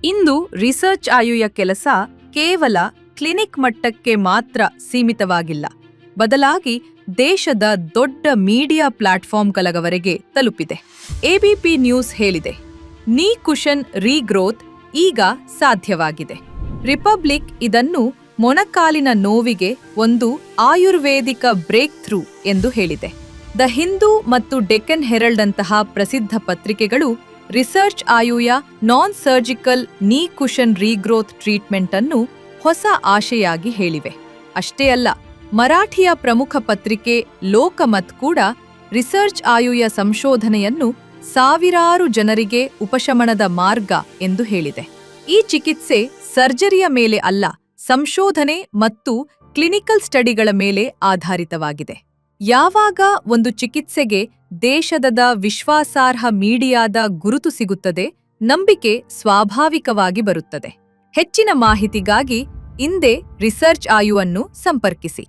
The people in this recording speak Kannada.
ಇಂದು ರಿಸರ್ಚ್ ಆಯುಯ ಕೆಲಸ ಕೇವಲ ಕ್ಲಿನಿಕ್ ಮಟ್ಟಕ್ಕೆ ಮಾತ್ರ ಸೀಮಿತವಾಗಿಲ್ಲ, ಬದಲಾಗಿ ದೇಶದ ದೊಡ್ಡ ಮೀಡಿಯಾ ಪ್ಲಾಟ್ಫಾರ್ಮ್ಗಳವರೆಗೆ ತಲುಪಿದೆ. ಎಬಿಪಿ ನ್ಯೂಸ್ ಹೇಳಿದೆ, ನೀ ಕುಶನ್ ರೀಗ್ರೋತ್ ಈಗ ಸಾಧ್ಯವಾಗಿದೆ. ರಿಪಬ್ಲಿಕ್ ಇದನ್ನು ಮೊಣಕಾಲಿನ ನೋವಿಗೆ ಒಂದು ಆಯುರ್ವೇದಿಕ ಬ್ರೇಕ್ ಥ್ರೂ ಎಂದು ಹೇಳಿದೆ. ದ ಹಿಂದೂ ಮತ್ತು ಡೆಕ್ಕನ್ ಹೆರಲ್ಡ್ ಅಂತಹ ಪ್ರಸಿದ್ಧ ಪತ್ರಿಕೆಗಳು ರಿಸರ್ಚ್ ಆಯುಯ ನಾನ್ ಸರ್ಜಿಕಲ್ ನೀ ಕುಶನ್ ರೀಗ್ರೋತ್ ಟ್ರೀಟ್ಮೆಂಟ್ ಅನ್ನು ಹೊಸ ಆಶೆಯಾಗಿ ಹೇಳಿವೆ. ಅಷ್ಟೇ ಅಲ್ಲ, ಮರಾಠಿಯ ಪ್ರಮುಖ ಪತ್ರಿಕೆ ಲೋಕಮತ್ ಕೂಡ ರಿಸರ್ಚ್ ಆಯುಯ ಸಂಶೋಧನೆಯನ್ನು ಸಾವಿರಾರು ಜನರಿಗೆ ಉಪಶಮನದ ಮಾರ್ಗ ಎಂದು ಹೇಳಿದೆ. ಈ ಚಿಕಿತ್ಸೆ ಸರ್ಜರಿಯ ಮೇಲೆ ಅಲ್ಲ, ಸಂಶೋಧನೆ ಮತ್ತು ಕ್ಲಿನಿಕಲ್ ಸ್ಟಡಿಗಳ ಮೇಲೆ ಆಧಾರಿತವಾಗಿದೆ. ಯಾವಾಗ ಒಂದು ಚಿಕಿತ್ಸೆಗೆ ದೇಶದ ವಿಶ್ವಾಸಾರ್ಹ ಮೀಡಿಯಾದ ಗುರುತು ಸಿಗುತ್ತದೆ, ನಂಬಿಕೆ ಸ್ವಾಭಾವಿಕವಾಗಿ ಬರುತ್ತದೆ. ಹೆಚ್ಚಿನ ಮಾಹಿತಿಗಾಗಿ ಇಂದೇ ರಿಸರ್ಚ್ ಆಯುವನ್ನು ಸಂಪರ್ಕಿಸಿ.